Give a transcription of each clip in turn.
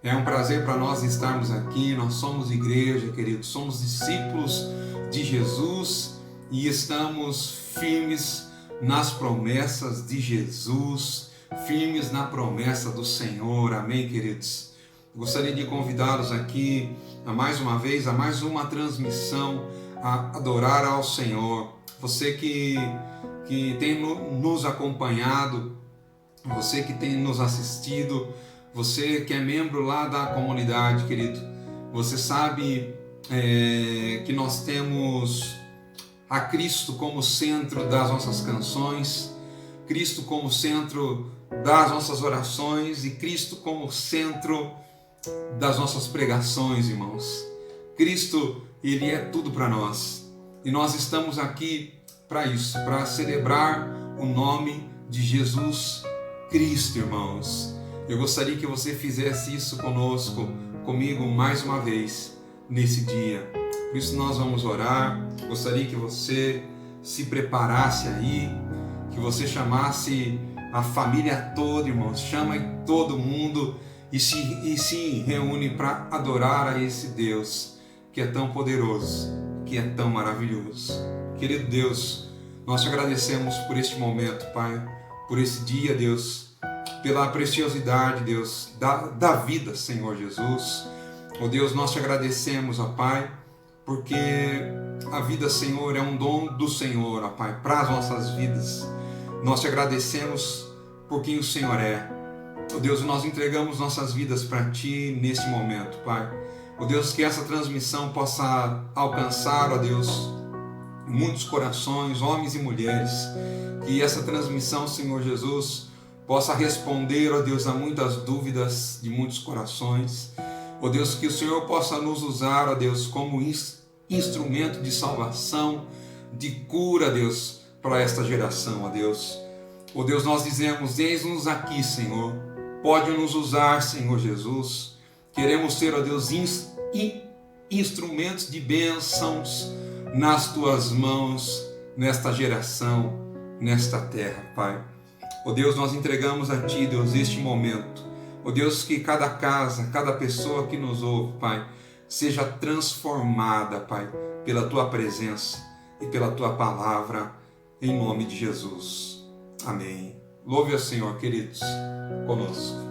É um prazer para nós estarmos aqui. Nós somos igreja, queridos, somos discípulos de Jesus e estamos firmes nas promessas de Jesus, firmes na promessa do Senhor. Amém, queridos? Gostaria de convidá-los aqui a mais uma vez, a mais uma transmissão, a adorar ao Senhor. Você que tem nos acompanhado, você que tem nos assistido, você que é membro lá da comunidade, querido, você sabe que nós temos a Cristo como centro das nossas canções, Cristo como centro das nossas orações e Cristo como centro das nossas pregações, irmãos. Cristo, Ele é tudo para nós e nós estamos aqui para isso, para celebrar o nome de Jesus Cristo, irmãos. Eu gostaria que você fizesse isso conosco, comigo mais uma vez nesse dia. Por isso nós vamos orar. Gostaria que você se preparasse aí, que você chamasse a família toda, irmãos. Chama todo mundo e se reúne para adorar a esse Deus que é tão poderoso, que é tão maravilhoso. Querido Deus, nós te agradecemos por este momento, Pai, por esse dia, Deus, pela preciosidade, Deus, da vida, Senhor Jesus. Oh Deus, nós te agradecemos, ó Pai, porque a vida, Senhor, é um dom do Senhor, ó Pai, para as nossas vidas. Nós te agradecemos por quem o Senhor é. Oh Deus, nós entregamos nossas vidas para Ti neste momento, Pai. Oh Deus, que essa transmissão possa alcançar, ó Deus, muitos corações, homens e mulheres. Que essa transmissão, Senhor Jesus, possa responder, ó Deus, a muitas dúvidas de muitos corações. Ó Deus, que o Senhor possa nos usar, ó Deus, como instrumento de salvação, de cura, Deus, para esta geração, ó Deus. Ó Deus, nós dizemos, eis-nos aqui, Senhor. Pode nos usar, Senhor Jesus. Queremos ser, ó Deus, instrumentos de bênçãos nas Tuas mãos, nesta geração, nesta terra, Pai. Ó Deus, nós entregamos a Ti, Deus, este momento. Ó Deus, que cada casa, cada pessoa que nos ouve, Pai, seja transformada, Pai, pela Tua presença e pela Tua palavra, em nome de Jesus. Amém. Louve ao Senhor, queridos, conosco.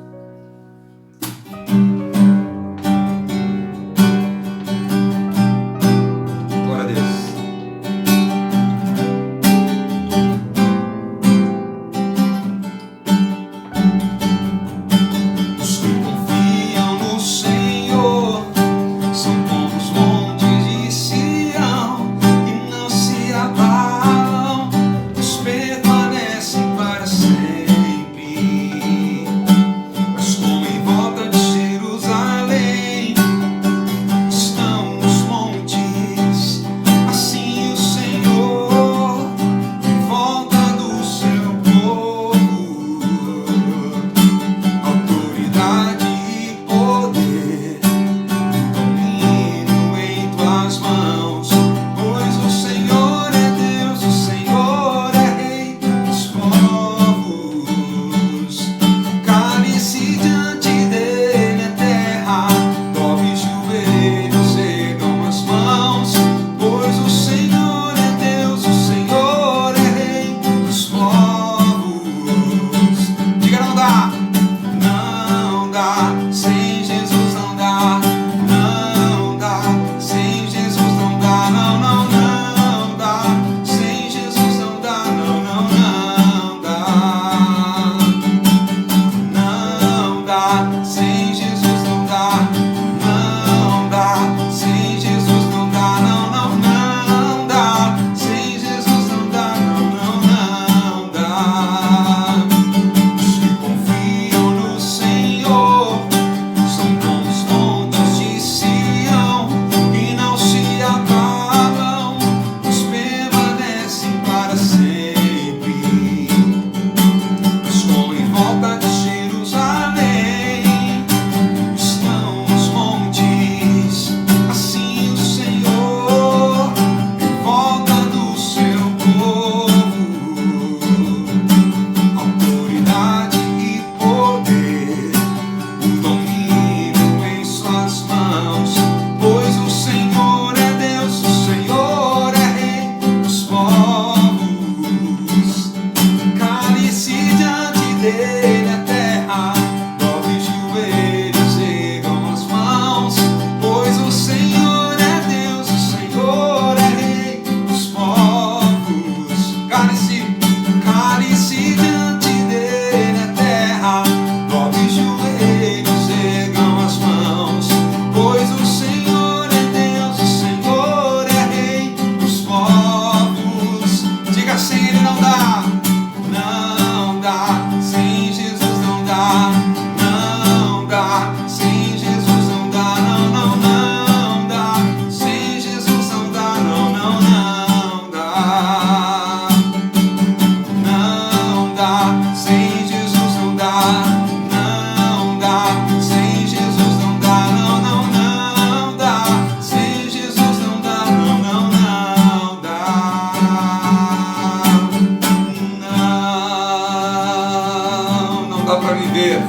viver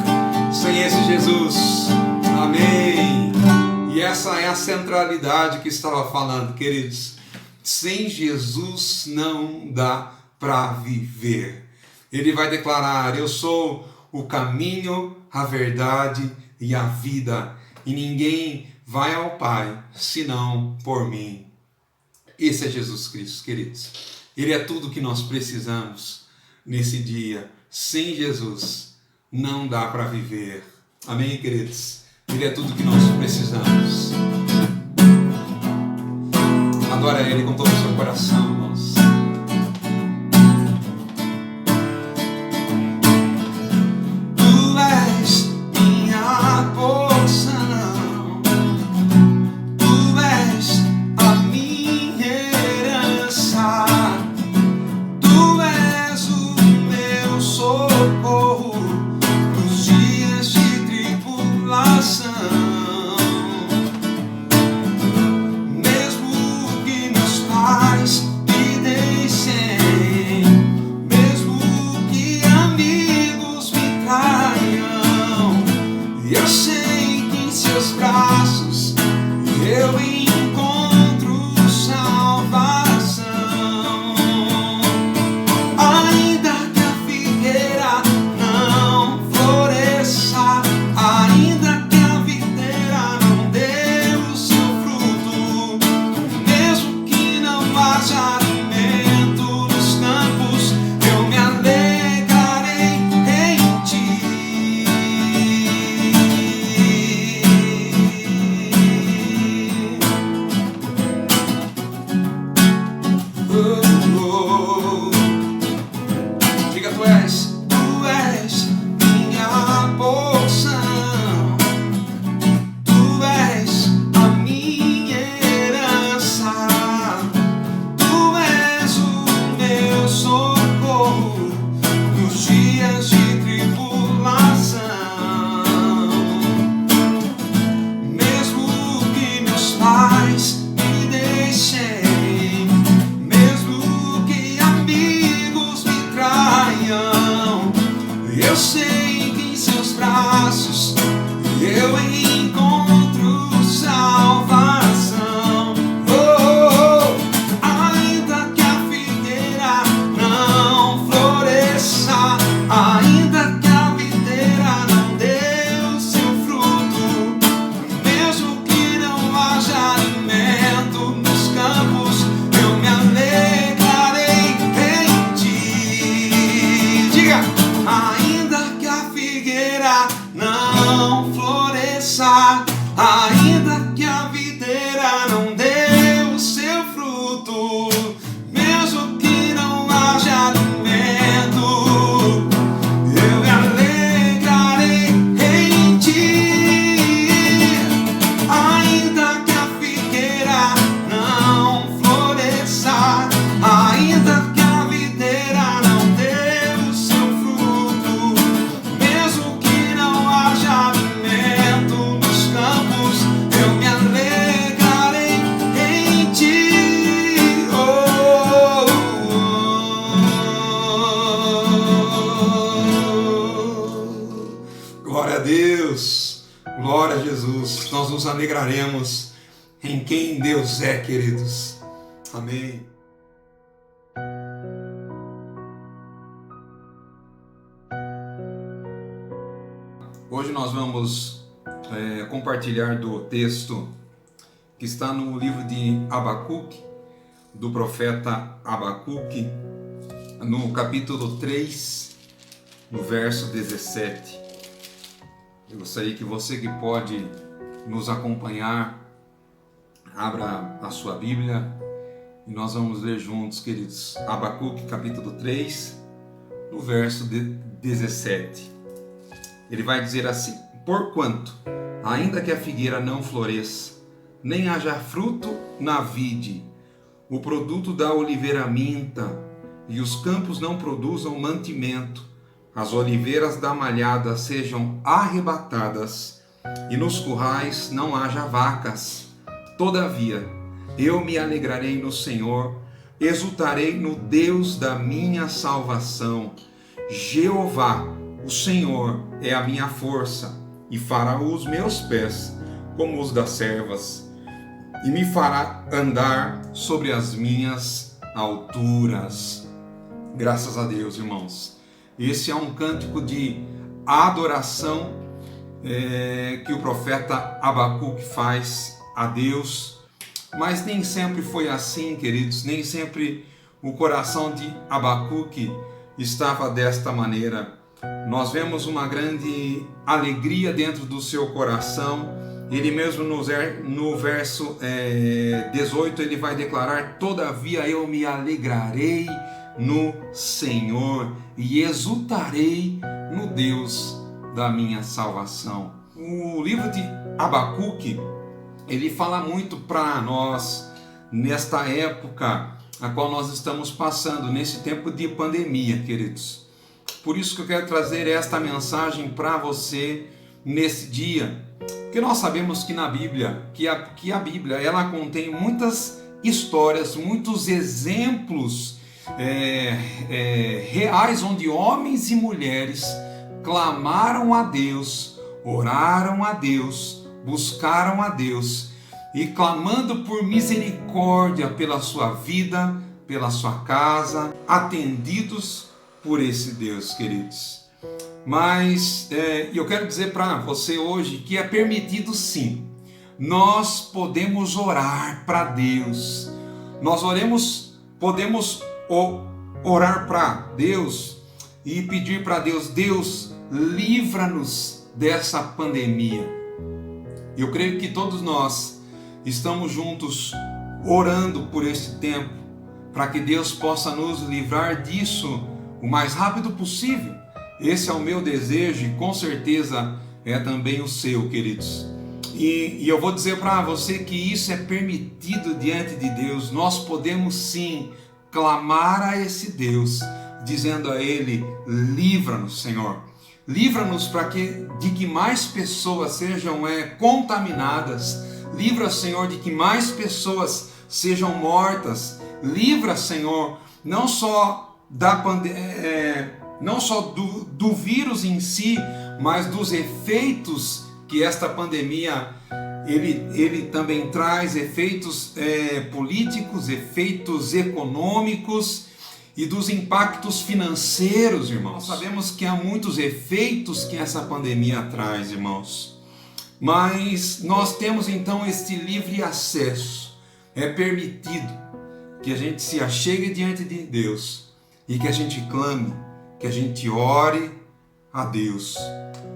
sem esse Jesus. Amém. E essa é a centralidade que estava falando, queridos. Sem Jesus não dá para viver. Ele vai declarar: eu sou o caminho, a verdade e a vida, e ninguém vai ao Pai senão por mim. Esse é Jesus Cristo, queridos. Ele é tudo que nós precisamos nesse dia. Sem Jesus não dá para viver. Amém, queridos? Ele é tudo que nós precisamos. Adora Ele com todo o seu coração, irmãos. Tu és minha porção, Tu és a minha herança, Tu és o meu socorro nos dias de tribulação. Eu sei que em seus braços eu encontro salvação. Ainda que a figueira não floresça, ainda que a videira não dê o seu fruto, mesmo que não haja alimento nos campos, eu me alegrarei em ti. Diga, tu és minha porção, Tu és a minha herança, Tu és o meu socorro nos dias de tribulação. Mesmo que meus pais me deixem, eu sei que em seus braços eu encontro salvação. Ainda que a figueira não floresça, ainda que a videira não dê o seu fruto, mesmo que não haja alimento nos campos, eu me alegrarei em ti. Diga! Ainda que a figueira não floresça, ainda que a videira não dê o seu fruto, mesmo que não haja alimento, eu me alegrarei em ti. Ainda que a figueira não floresça, ainda que a videira não dê o seu fruto, mesmo que não haja alimento nos campos, eu me alegrarei em ti. Glória a Deus, glória a Jesus. Nós nos alegraremos em quem Deus é, queridos. Amém. Hoje nós vamos compartilhar do texto que está no livro de Abacuque, do profeta Abacuque, no capítulo 3, no verso 17. Eu gostaria que você que pode nos acompanhar, abra a sua Bíblia e nós vamos ler juntos, queridos. Abacuque, capítulo 3, no verso 17. Ele vai dizer assim: porquanto, ainda que a figueira não floresça, nem haja fruto na vide, o produto da oliveira minta, e os campos não produzam mantimento, as oliveiras da malhada sejam arrebatadas, e nos currais não haja vacas. Todavia, eu me alegrarei no Senhor, exultarei no Deus da minha salvação. Jeová o Senhor é a minha força e fará os meus pés como os das servas e me fará andar sobre as minhas alturas. Graças a Deus, irmãos. Esse é um cântico de adoração que o profeta Abacuque faz a Deus, mas nem sempre foi assim, queridos, nem sempre o coração de Abacuque estava desta maneira. Nós vemos uma grande alegria dentro do seu coração. Ele mesmo no verso 18 ele vai declarar: todavia eu me alegrarei no Senhor e exultarei no Deus da minha salvação. O livro de Abacuque, ele fala muito para nós nesta época a qual nós estamos passando, nesse tempo de pandemia, queridos. Por isso que eu quero trazer esta mensagem para você nesse dia, porque nós sabemos que na Bíblia, que a Bíblia, ela contém muitas histórias, muitos exemplos reais, onde homens e mulheres clamaram a Deus, oraram a Deus, buscaram a Deus e clamando por misericórdia pela sua vida, pela sua casa, atendidos por esse Deus, queridos. Mas eu quero dizer para você hoje que é permitido sim. Nós podemos orar para Deus. Nós podemos orar para Deus e pedir para Deus: Deus, livra-nos dessa pandemia. Eu creio que todos nós estamos juntos orando por este tempo, para que Deus possa nos livrar disso o mais rápido possível. Esse é o meu desejo e com certeza é também o seu, queridos. E eu vou dizer para você que isso é permitido diante de Deus. Nós podemos sim clamar a esse Deus, dizendo a Ele: livra-nos, Senhor. Livra-nos de que mais pessoas sejam contaminadas. Livra, Senhor, de que mais pessoas sejam mortas. Livra, Senhor, não só do vírus em si, mas dos efeitos que esta pandemia ele também traz, efeitos políticos, efeitos econômicos e dos impactos financeiros, irmãos. Nós sabemos que há muitos efeitos que essa pandemia traz, irmãos. Mas nós temos então este livre acesso. É permitido que a gente se achegue diante de Deus e que a gente clame, que a gente ore a Deus.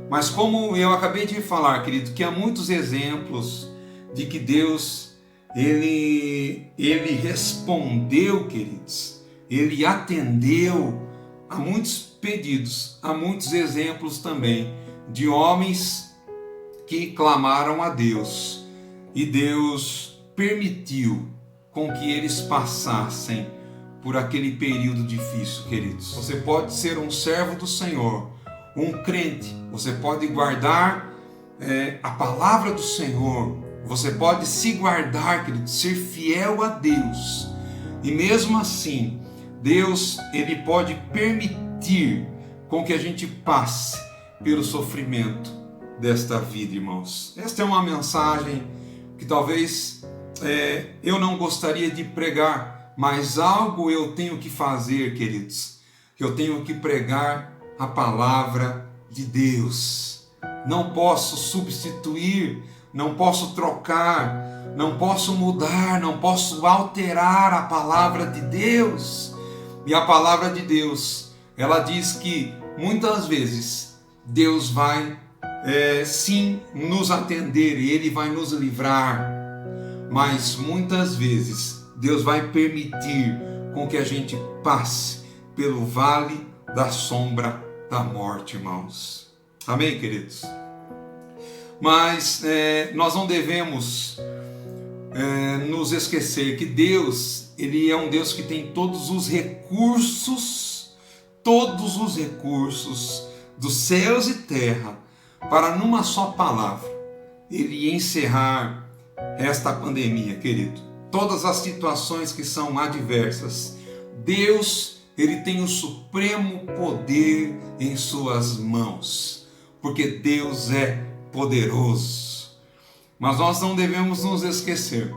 Mas como eu acabei de falar, querido, que há muitos exemplos de que Deus, Ele respondeu, queridos. Ele atendeu a muitos pedidos, a muitos exemplos também de homens que clamaram a Deus e Deus permitiu com que eles passassem por aquele período difícil, queridos. Você pode ser um servo do Senhor, um crente, você pode guardar a palavra do Senhor, você pode se guardar, querido, ser fiel a Deus, e mesmo assim, Deus, Ele pode permitir com que a gente passe pelo sofrimento desta vida, irmãos. Esta é uma mensagem que talvez eu não gostaria de pregar, mas algo eu tenho que fazer, queridos. Eu tenho que pregar a palavra de Deus. Não posso substituir, não posso trocar, não posso mudar, não posso alterar a palavra de Deus. E a palavra de Deus, ela diz que muitas vezes Deus vai sim nos atender e Ele vai nos livrar, mas muitas vezes Deus vai permitir com que a gente passe pelo vale da sombra da morte, irmãos. Amém, queridos? Mas nós não devemos nos esquecer que Deus, Ele é um Deus que tem todos os recursos dos céus e terra, para numa só palavra, Ele encerrar esta pandemia, querido. Todas as situações que são adversas, Deus, ele tem o supremo poder em suas mãos, porque Deus é poderoso. Mas nós não devemos nos esquecer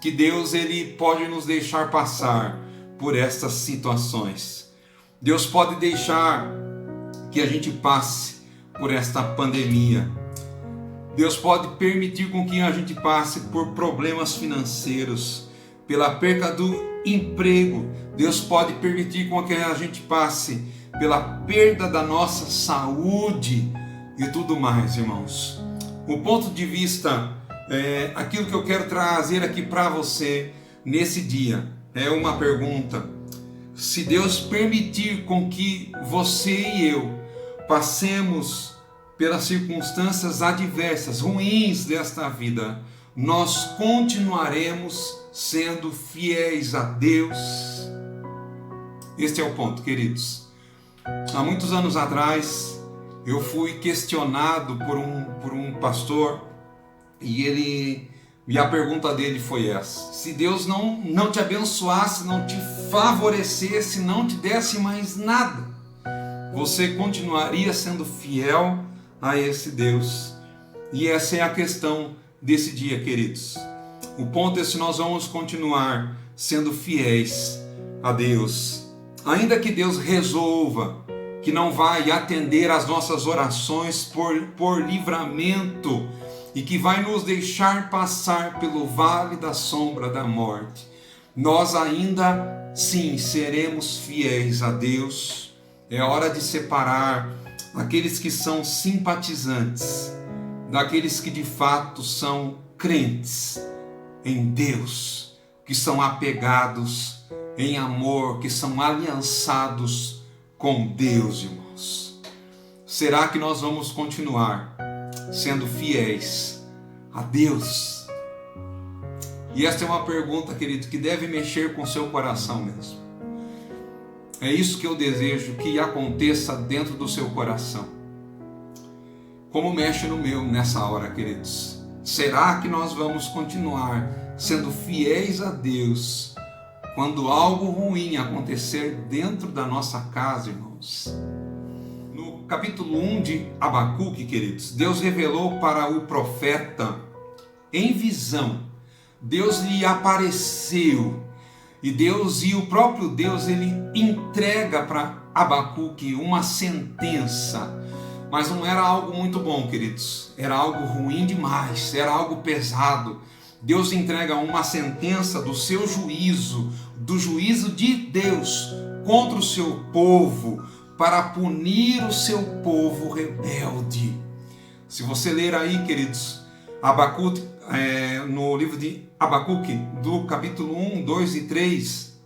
que Deus ele pode nos deixar passar por estas situações. Deus pode deixar que a gente passe por esta pandemia. Deus pode permitir com que a gente passe por problemas financeiros, pela perca do emprego. Deus pode permitir com que a gente passe pela perda da nossa saúde e tudo mais, irmãos. O ponto de vista, aquilo que eu quero trazer aqui para você nesse dia, é uma pergunta. Se Deus permitir com que você e eu passemos pelas circunstâncias adversas, ruins desta vida, nós continuaremos sendo fiéis a Deus? Este é o ponto, queridos. Há muitos anos atrás, eu fui questionado por um pastor, e a pergunta dele foi essa: se Deus não te abençoasse, não te favorecesse, não te desse mais nada, você continuaria sendo fiel a esse Deus? E essa é a questão desse dia, queridos. O ponto é se nós vamos continuar sendo fiéis a Deus, ainda que Deus resolva que não vai atender às nossas orações por livramento e que vai nos deixar passar pelo vale da sombra da morte, nós ainda sim seremos fiéis a Deus. É hora de separar aqueles que são simpatizantes daqueles que de fato são crentes em Deus, que são apegados em amor, que são aliançados com Deus, irmãos. Será que nós vamos continuar sendo fiéis a Deus? E esta é uma pergunta, querido, que deve mexer com o seu coração mesmo. É isso que eu desejo que aconteça dentro do seu coração, como mexe no meu nessa hora, queridos. Será que nós vamos continuar sendo fiéis a Deus quando algo ruim acontecer dentro da nossa casa, irmãos? No capítulo 1 de Abacuque, queridos, Deus revelou para o profeta em visão. Deus lhe apareceu e o próprio Deus, ele entrega para Abacuque uma sentença. Mas não era algo muito bom, queridos. Era algo ruim demais, era algo pesado. Deus entrega uma sentença do seu juízo, do juízo de Deus contra o seu povo, para punir o seu povo rebelde. Se você ler aí, queridos, Abacuque, no livro de Abacuque, do capítulo 1, 2 e 3,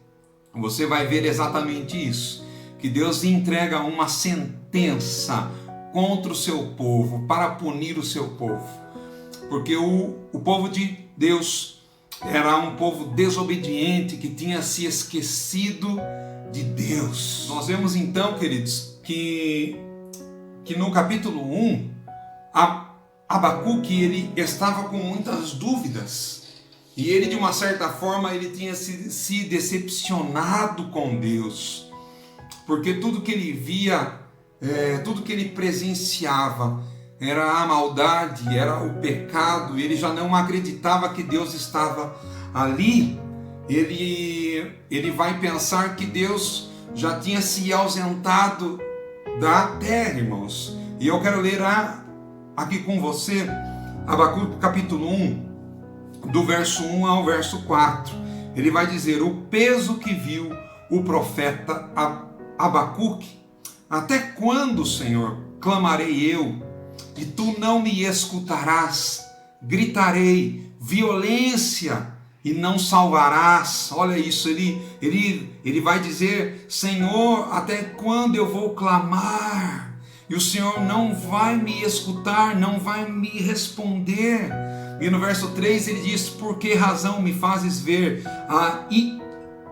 você vai ver exatamente isso, que Deus entrega uma sentença contra o seu povo, para punir o seu povo, porque o povo de Deus era um povo desobediente, que tinha se esquecido de Deus. Nós vemos então, queridos, que no capítulo 1, Abacuque ele estava com muitas dúvidas, e ele de uma certa forma ele tinha se decepcionado com Deus, porque tudo que ele via, tudo que ele presenciava era a maldade, era o pecado. Ele já não acreditava que Deus estava ali. Ele vai pensar que Deus já tinha se ausentado da terra, irmãos. E eu quero ler aqui com você Abacuque capítulo 1, do verso 1 ao verso 4. Ele vai dizer: o peso que viu o profeta Abacuque. Até quando, Senhor, clamarei eu, e tu não me escutarás? Gritarei violência e não salvarás. Olha isso, ele vai dizer: Senhor, até quando eu vou clamar? E o Senhor não vai me escutar, não vai me responder. E no verso 3 ele diz: por que razão me fazes ver a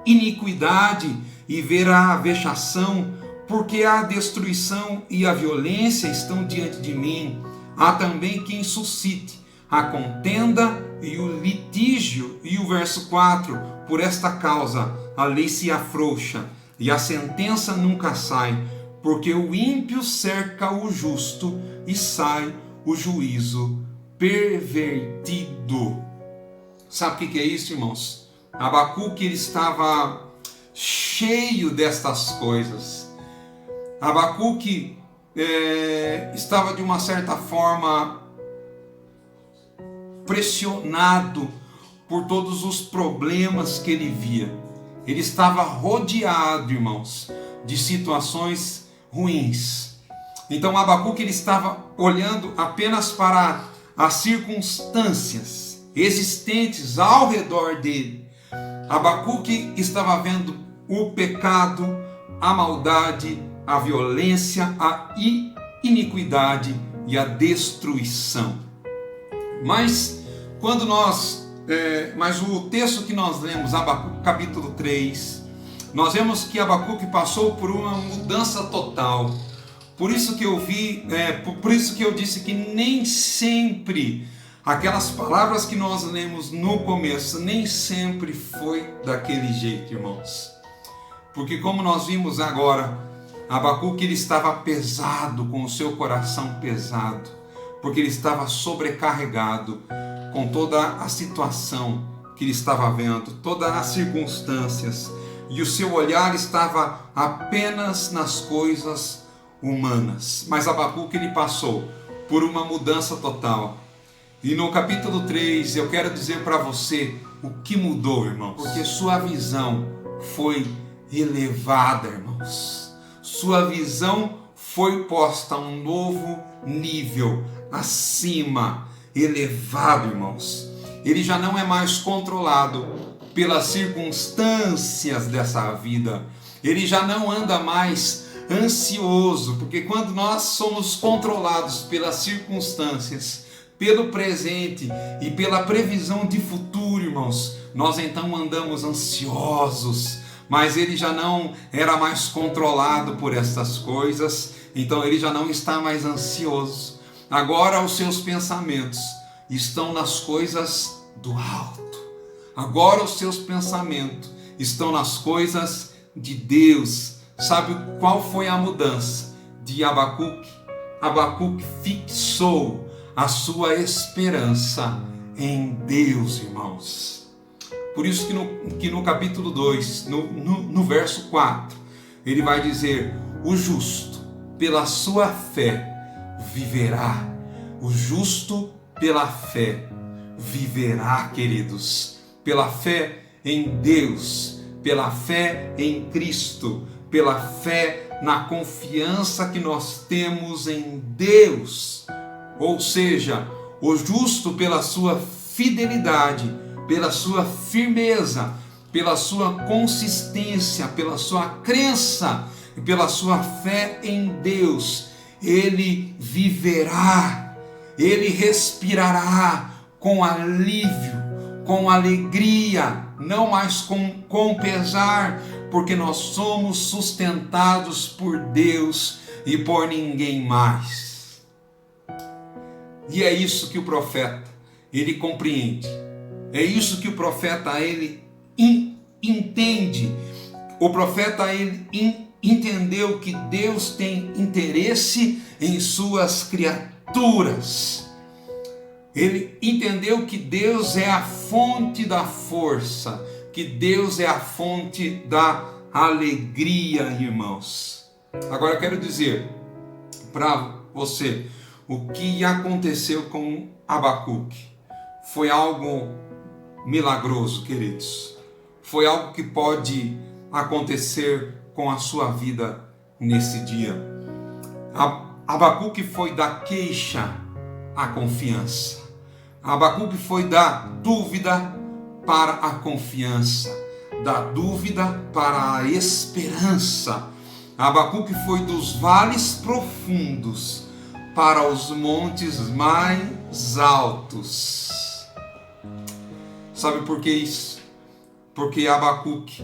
iniquidade e ver a vexação? Porque a destruição e a violência estão diante de mim. Há também quem suscite a contenda e o litígio. E o verso 4: por esta causa a lei se afrouxa e a sentença nunca sai, porque o ímpio cerca o justo e sai o juízo pervertido. Sabe o que é isso, irmãos? Abacuque, ele estava cheio destas coisas. Abacuque estava de uma certa forma pressionado por todos os problemas que ele via. Ele estava rodeado, irmãos, de situações ruins. Então Abacuque, ele estava olhando apenas para as circunstâncias existentes ao redor dele. Abacuque estava vendo o pecado, a maldade, a violência, a iniquidade e a destruição. Mas o texto que nós lemos, Abacuque capítulo 3, nós vemos que Abacuque passou por uma mudança total. Por isso que eu disse que nem sempre aquelas palavras que nós lemos no começo, nem sempre foi daquele jeito, irmãos. Porque como nós vimos agora, Abacuque, ele estava pesado, com o seu coração pesado, porque ele estava sobrecarregado com toda a situação que ele estava vendo, todas as circunstâncias, e o seu olhar estava apenas nas coisas humanas. Mas Abacuque, ele passou por uma mudança total. E no capítulo 3 eu quero dizer para você o que mudou, irmãos, porque sua visão foi elevada, irmãos. Sua visão foi posta a um novo nível, acima, elevado, irmãos. Ele já não é mais controlado pelas circunstâncias dessa vida. Ele já não anda mais ansioso, porque quando nós somos controlados pelas circunstâncias, pelo presente e pela previsão de futuro, irmãos, nós então andamos ansiosos. Mas ele já não era mais controlado por essas coisas, então ele já não está mais ansioso. Agora os seus pensamentos estão nas coisas do alto. Agora os seus pensamentos estão nas coisas de Deus. Sabe qual foi a mudança de Abacuque? Abacuque fixou a sua esperança em Deus, irmãos. Por isso que no capítulo 2, no verso 4, ele vai dizer: o justo pela sua fé viverá. O justo pela fé viverá, queridos. Pela fé em Deus, pela fé em Cristo, pela fé na confiança que nós temos em Deus. Ou seja, o justo pela sua fidelidade, pela sua firmeza, pela sua consistência, pela sua crença e pela sua fé em Deus, ele viverá, ele respirará com alívio, com alegria, não mais com pesar, porque nós somos sustentados por Deus e por ninguém mais. E é isso que o profeta, ele compreende. É isso que o profeta, ele entende. O profeta, ele entendeu que Deus tem interesse em suas criaturas. Ele entendeu que Deus é a fonte da força, que Deus é a fonte da alegria, irmãos. Agora eu quero dizer para você, o que aconteceu com Abacuque foi algo milagroso, queridos. Foi algo que pode acontecer com a sua vida nesse dia. Abacuque foi da queixa à confiança. Abacuque foi da dúvida para a confiança, da dúvida para a esperança. Abacuque foi dos vales profundos para os montes mais altos. Sabe por que isso? Porque Abacuque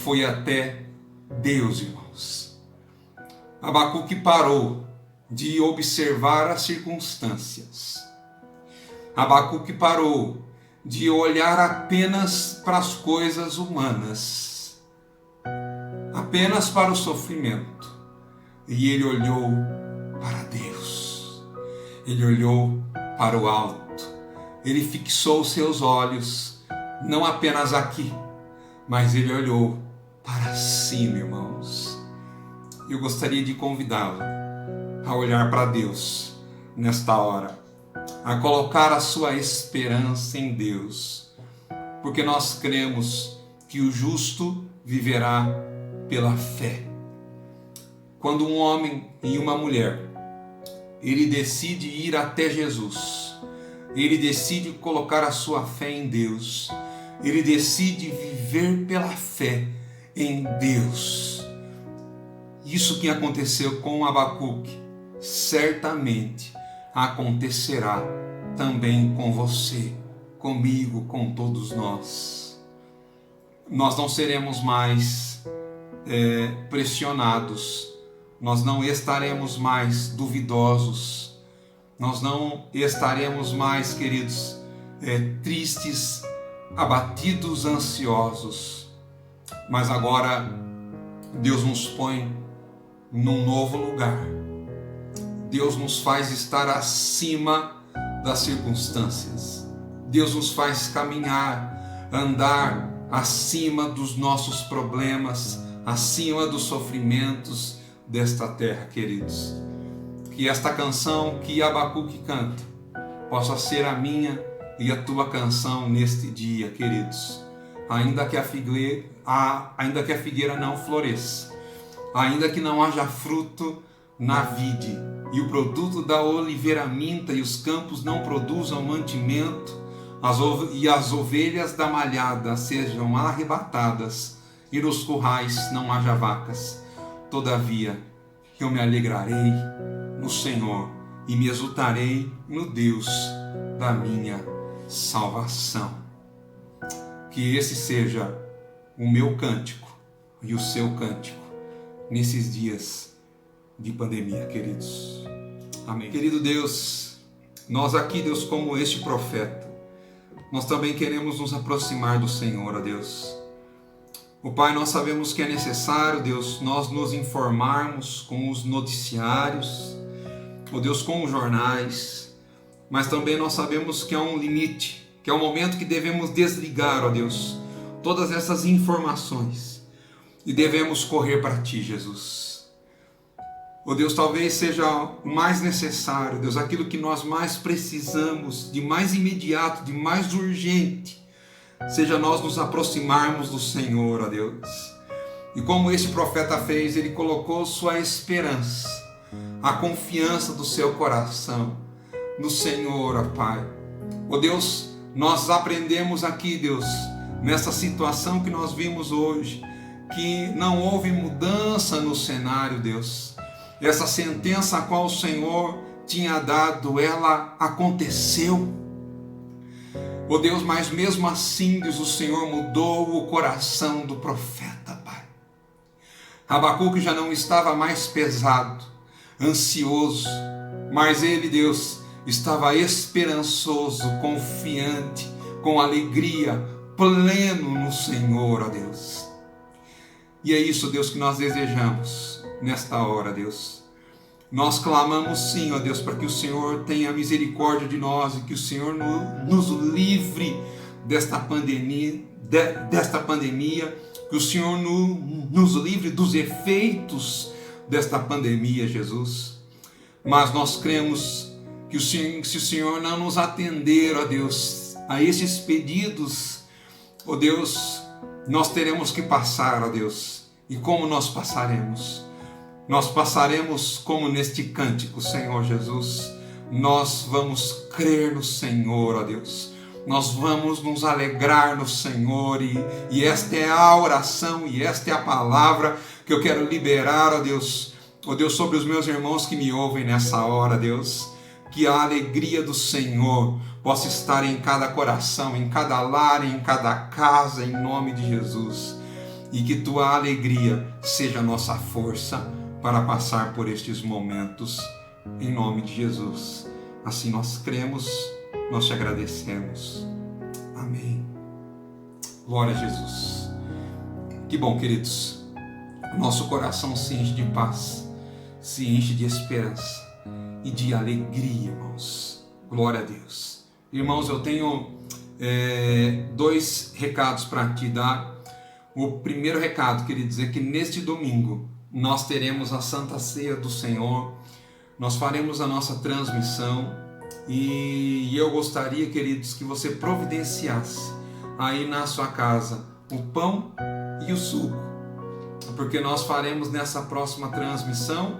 foi até Deus, irmãos. Abacuque parou de observar as circunstâncias. Abacuque parou de olhar apenas para as coisas humanas. apenas para o sofrimento. E ele olhou para Deus. Ele olhou para o alto. Ele fixou os seus olhos, não apenas aqui, mas ele olhou para cima, irmãos. Eu gostaria de convidá-lo a olhar para Deus nesta hora, a colocar a sua esperança em Deus, porque nós cremos que o justo viverá pela fé. Quando um homem e uma mulher, ele decide ir até Jesus, ele decide colocar a sua fé em Deus, ele decide viver pela fé em Deus. Isso que aconteceu com Abacuque, certamente acontecerá também com você, comigo, com todos nós. Nós não seremos mais pressionados, nós não estaremos mais duvidosos, nós não estaremos mais, queridos, tristes, abatidos, ansiosos, mas agora Deus nos põe num novo lugar. Deus nos faz estar acima das circunstâncias. Deus nos faz caminhar, andar acima dos nossos problemas, acima dos sofrimentos desta terra, queridos. Que esta canção que Abacuque canta possa ser a minha e a tua canção neste dia, queridos. Ainda que a figueira não floresça, ainda que não haja fruto na vide, e o produto da oliveira minta, e os campos não produzam mantimento, e as ovelhas da malhada sejam arrebatadas, e nos currais não haja vacas. Todavia, eu me alegrarei no Senhor, e me exultarei no Deus da minha salvação. Que esse seja o meu cântico e o seu cântico nesses dias de pandemia, queridos. Amém. Querido Deus, nós aqui, Deus, como este profeta, nós também queremos nos aproximar do Senhor, ó Deus. O Pai, nós sabemos que é necessário, Deus, nós nos informarmos com os noticiários, ó Deus, com os jornais, mas também nós sabemos que há um limite, que é o momento que devemos desligar, ó Deus, todas essas informações e devemos correr para Ti, Jesus. Ó Deus, talvez seja o mais necessário, Deus, aquilo que nós mais precisamos, de mais imediato, de mais urgente, seja nós nos aproximarmos do Senhor, ó Deus. E como este profeta fez, ele colocou sua esperança, a confiança do seu coração no Senhor, ó Pai. Ó Deus, nós aprendemos aqui, Deus, nessa situação que nós vimos hoje, que não houve mudança no cenário, Deus. Essa sentença a qual o Senhor tinha dado, ela aconteceu. Ó Deus, mas mesmo assim, Deus, o Senhor mudou o coração do profeta, Pai. Abacuque já não estava mais pesado, ansioso, mas ele, Deus, estava esperançoso, confiante, com alegria, pleno no Senhor, ó Deus. E é isso, Deus, que nós desejamos nesta hora, Deus. Nós clamamos sim, ó Deus, para que o Senhor tenha misericórdia de nós e que o Senhor nos livre desta pandemia, que o Senhor nos livre dos efeitos desta pandemia, Jesus. Mas nós cremos que se o Senhor não nos atender, ó Deus, a esses pedidos, ó Deus, nós teremos que passar, ó Deus. E como nós passaremos? Nós passaremos como neste cântico, Senhor Jesus. Nós vamos crer no Senhor, ó Deus. Nós vamos nos alegrar no Senhor. E esta é a oração e esta é a palavra que eu quero liberar, ó Deus, sobre os meus irmãos que me ouvem nessa hora, Deus. Que a alegria do Senhor possa estar em cada coração, em cada lar, em cada casa, em nome de Jesus. E que tua alegria seja a nossa força para passar por estes momentos, em nome de Jesus. Assim nós cremos, nós te agradecemos. Amém. Glória a Jesus. Que bom, queridos. nosso coração se enche de paz, se enche de esperança e de alegria, irmãos. Glória a Deus. Irmãos, eu tenho 2 recados para te dar. O primeiro recado, queridos, é que neste domingo nós teremos a Santa Ceia do Senhor, nós faremos a nossa transmissão e eu gostaria, queridos, que você providenciasse aí na sua casa o pão e o suco, porque nós faremos nessa próxima transmissão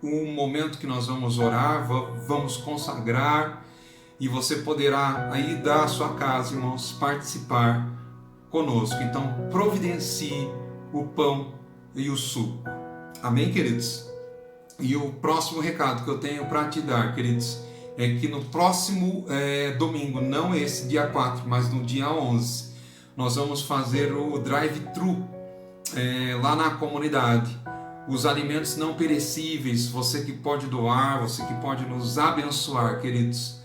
um momento que nós vamos orar, vamos consagrar, e você poderá aí da sua casa, irmãos, participar conosco. Então providencie o pão e o suco. Amém, queridos? E o próximo recado que eu tenho para te dar, queridos, é que no próximo domingo, não esse dia 4, mas no dia 11, nós vamos fazer o drive-thru lá na comunidade. Os alimentos não perecíveis, você que pode doar, você que pode nos abençoar, queridos.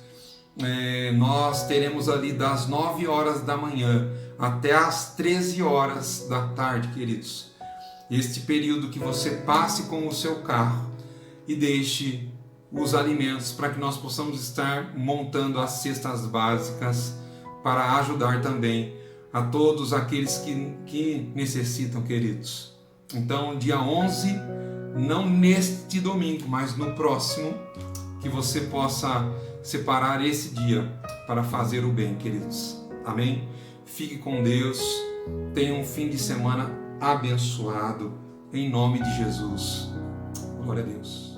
Nós teremos ali das 9 horas da manhã até as 13 horas da tarde, queridos. Este período que você passe com o seu carro e deixe os alimentos para que nós possamos estar montando as cestas básicas para ajudar também a todos aqueles que necessitam, queridos. Então, dia 11, não neste domingo, mas no próximo, que você possa separar esse dia para fazer o bem, queridos. Amém? Fique com Deus, tenha um fim de semana abençoado, em nome de Jesus. Glória a Deus.